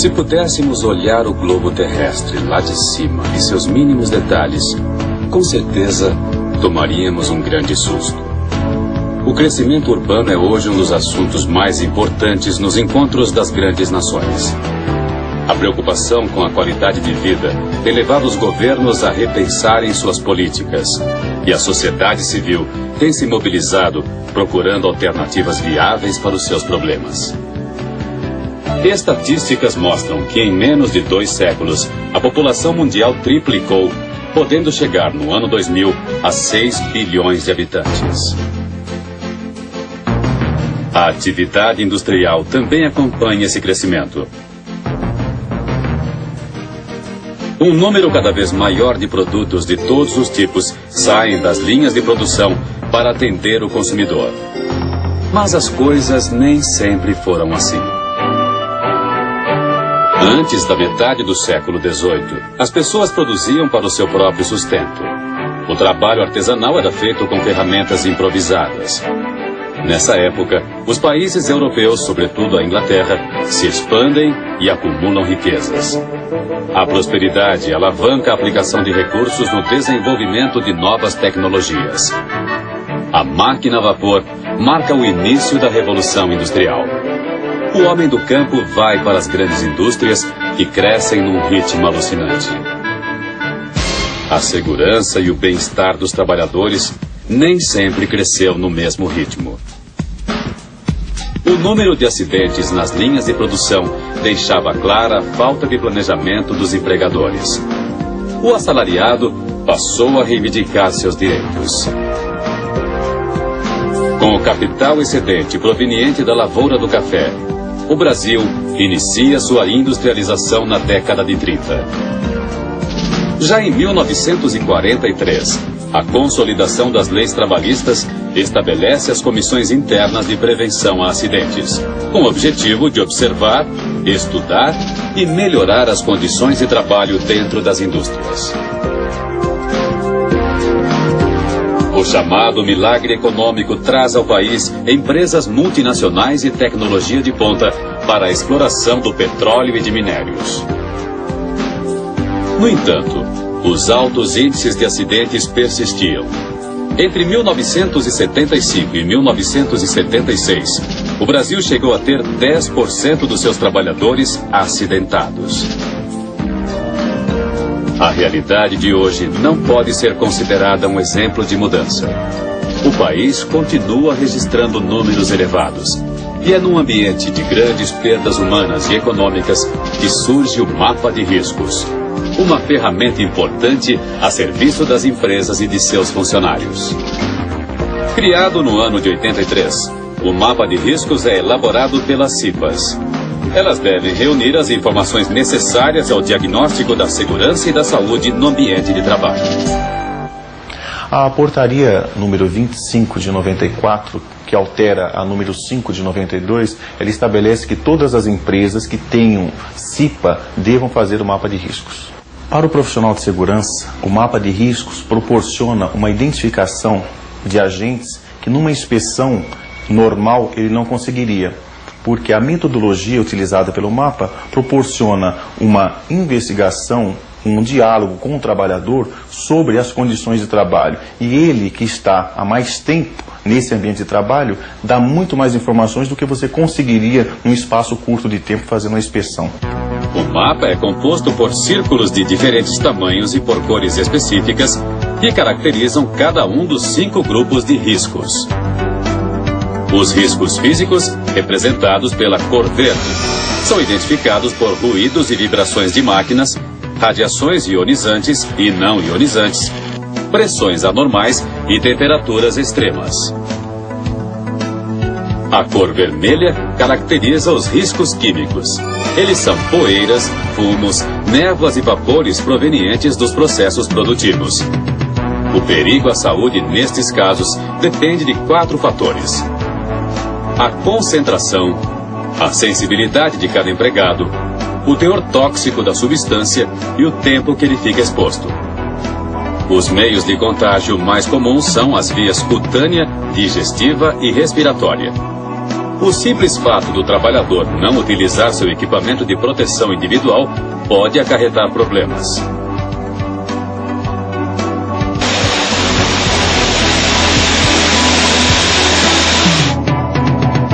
Se pudéssemos olhar o globo terrestre lá de cima e seus mínimos detalhes, com certeza tomaríamos um grande susto. O crescimento urbano é hoje um dos assuntos mais importantes nos encontros das grandes nações. A preocupação com a qualidade de vida tem levado os governos a repensarem suas políticas. E a sociedade civil tem se mobilizado procurando alternativas viáveis para os seus problemas. Estatísticas mostram que em menos de 2 séculos, a população mundial triplicou, podendo chegar no ano 2000 a 6 bilhões de habitantes. A atividade industrial também acompanha esse crescimento. Um número cada vez maior de produtos de todos os tipos saem das linhas de produção para atender o consumidor. Mas as coisas nem sempre foram assim. Antes da metade do século XVIII, as pessoas produziam para o seu próprio sustento. O trabalho artesanal era feito com ferramentas improvisadas. Nessa época, os países europeus, sobretudo a Inglaterra, se expandem e acumulam riquezas. A prosperidade alavanca a aplicação de recursos no desenvolvimento de novas tecnologias. A máquina a vapor marca o início da Revolução Industrial. O homem do campo vai para as grandes indústrias que crescem num ritmo alucinante. A segurança e o bem-estar dos trabalhadores nem sempre cresceu no mesmo ritmo. O número de acidentes nas linhas de produção deixava clara a falta de planejamento dos empregadores. O assalariado passou a reivindicar seus direitos. Com o capital excedente proveniente da lavoura do café, o Brasil inicia sua industrialização na década de 30. Já em 1943, a consolidação das leis trabalhistas estabelece as comissões internas de prevenção a acidentes, com o objetivo de observar, estudar e melhorar as condições de trabalho dentro das indústrias. O chamado milagre econômico traz ao país empresas multinacionais e tecnologia de ponta para a exploração do petróleo e de minérios. No entanto, os altos índices de acidentes persistiam. Entre 1975 e 1976, o Brasil chegou a ter 10% dos seus trabalhadores acidentados. A realidade de hoje não pode ser considerada um exemplo de mudança. O país continua registrando números elevados. E é num ambiente de grandes perdas humanas e econômicas que surge o mapa de riscos. Uma ferramenta importante a serviço das empresas e de seus funcionários. Criado no ano de 83, o mapa de riscos é elaborado pelas CIPAs. Elas devem reunir as informações necessárias ao diagnóstico da segurança e da saúde no ambiente de trabalho. A portaria número 25 de 94, que altera a número 5 de 92, ela estabelece que todas as empresas que tenham CIPA devam fazer o mapa de riscos. Para o profissional de segurança, o mapa de riscos proporciona uma identificação de agentes que numa inspeção normal ele não conseguiria, porque a metodologia utilizada pelo mapa proporciona uma investigação, um diálogo com o trabalhador sobre as condições de trabalho. E ele, que está há mais tempo nesse ambiente de trabalho, dá muito mais informações do que você conseguiria num espaço curto de tempo fazendo uma inspeção. O mapa é composto por círculos de diferentes tamanhos e por cores específicas que caracterizam cada um dos 5 grupos de riscos. Os riscos físicos, representados pela cor verde, são identificados por ruídos e vibrações de máquinas, radiações ionizantes e não ionizantes, pressões anormais e temperaturas extremas. A cor vermelha caracteriza os riscos químicos. Eles são poeiras, fumos, névoas e vapores provenientes dos processos produtivos. O perigo à saúde nestes casos depende de 4 fatores: a concentração, a sensibilidade de cada empregado, o teor tóxico da substância e o tempo que ele fica exposto. Os meios de contágio mais comuns são as vias cutânea, digestiva e respiratória. O simples fato do trabalhador não utilizar seu equipamento de proteção individual pode acarretar problemas.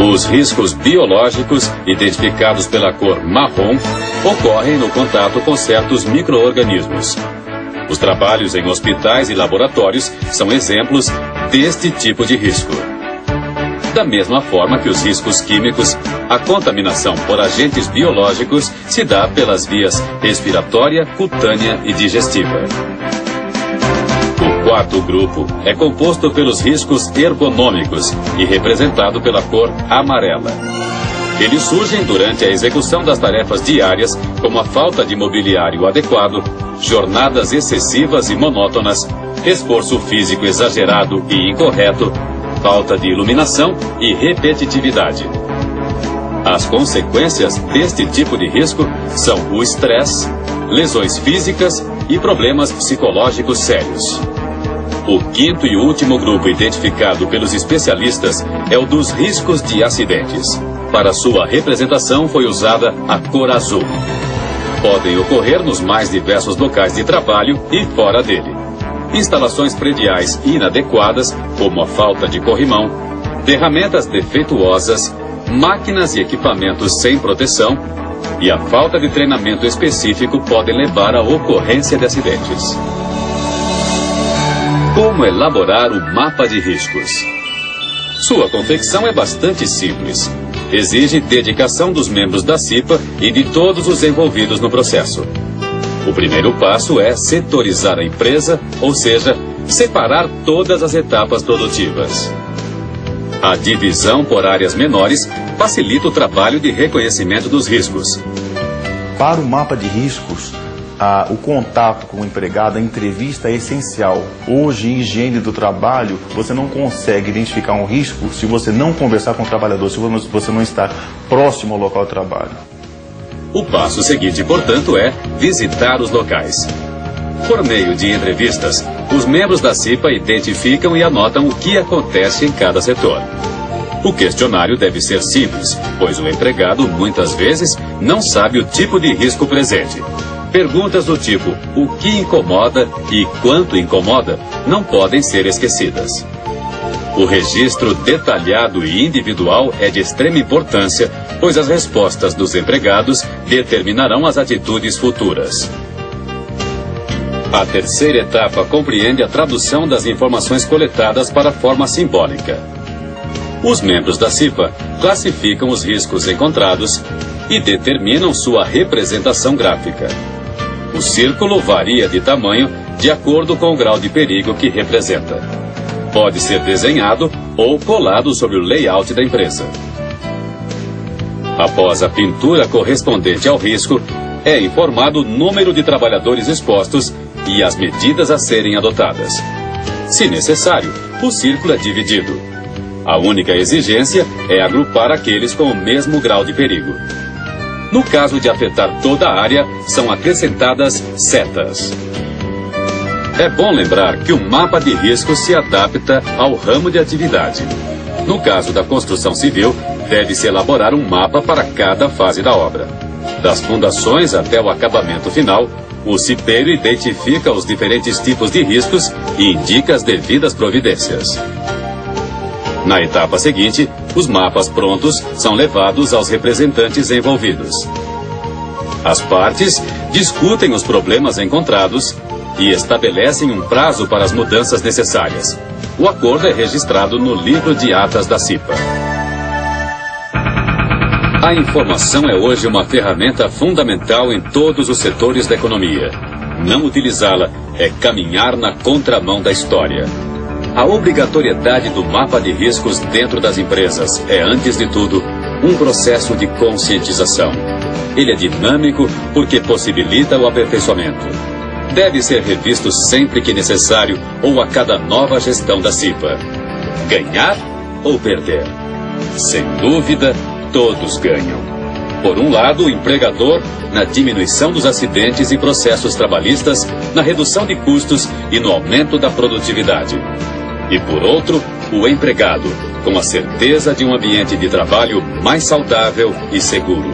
Os riscos biológicos, identificados pela cor marrom, ocorrem no contato com certos micro-organismos. Os trabalhos em hospitais e laboratórios são exemplos deste tipo de risco. Da mesma forma que os riscos químicos, a contaminação por agentes biológicos se dá pelas vias respiratória, cutânea e digestiva. O quarto grupo é composto pelos riscos ergonômicos e representado pela cor amarela. Eles surgem durante a execução das tarefas diárias, como a falta de mobiliário adequado, jornadas excessivas e monótonas, esforço físico exagerado e incorreto, falta de iluminação e repetitividade. As consequências deste tipo de risco são o estresse, lesões físicas e problemas psicológicos sérios. O quinto e último grupo identificado pelos especialistas é o dos riscos de acidentes. Para sua representação foi usada a cor azul. Podem ocorrer nos mais diversos locais de trabalho e fora dele. Instalações prediais inadequadas, como a falta de corrimão, ferramentas defeituosas, máquinas e equipamentos sem proteção e a falta de treinamento específico podem levar à ocorrência de acidentes. Como elaborar o mapa de riscos? Sua confecção é bastante simples. Exige dedicação dos membros da CIPA e de todos os envolvidos no processo. O primeiro passo é setorizar a empresa, ou seja, separar todas as etapas produtivas. A divisão por áreas menores facilita o trabalho de reconhecimento dos riscos. Para o mapa de riscos, o contato com o empregado, a entrevista é essencial. Hoje, em higiene do trabalho, você não consegue identificar um risco se você não conversar com o trabalhador, se você não está próximo ao local de trabalho. O passo seguinte, portanto, é visitar os locais. Por meio de entrevistas, os membros da CIPA identificam e anotam o que acontece em cada setor. O questionário deve ser simples, pois o empregado, muitas vezes, não sabe o tipo de risco presente. Perguntas do tipo o que incomoda e quanto incomoda não podem ser esquecidas. O registro detalhado e individual é de extrema importância, pois as respostas dos empregados determinarão as atitudes futuras. A terceira etapa compreende a tradução das informações coletadas para a forma simbólica. Os membros da CIPA classificam os riscos encontrados e determinam sua representação gráfica. O círculo varia de tamanho de acordo com o grau de perigo que representa. Pode ser desenhado ou colado sobre o layout da empresa. Após a pintura correspondente ao risco, é informado o número de trabalhadores expostos e as medidas a serem adotadas. Se necessário, o círculo é dividido. A única exigência é agrupar aqueles com o mesmo grau de perigo. No caso de afetar toda a área, são acrescentadas setas. É bom lembrar que o mapa de risco se adapta ao ramo de atividade. No caso da construção civil, deve-se elaborar um mapa para cada fase da obra. Das fundações até o acabamento final, o cipeiro identifica os diferentes tipos de riscos e indica as devidas providências. Na etapa seguinte, os mapas prontos são levados aos representantes envolvidos. As partes discutem os problemas encontrados e estabelecem um prazo para as mudanças necessárias. O acordo é registrado no livro de atas da CIPA. A informação é hoje uma ferramenta fundamental em todos os setores da economia. Não utilizá-la é caminhar na contramão da história. A obrigatoriedade do mapa de riscos dentro das empresas é, antes de tudo, um processo de conscientização. Ele é dinâmico porque possibilita o aperfeiçoamento. Deve ser revisto sempre que necessário ou a cada nova gestão da CIPA. Ganhar ou perder? Sem dúvida, todos ganham. Por um lado, o empregador, na diminuição dos acidentes e processos trabalhistas, na redução de custos e no aumento da produtividade. E por outro, o empregado, com a certeza de um ambiente de trabalho mais saudável e seguro.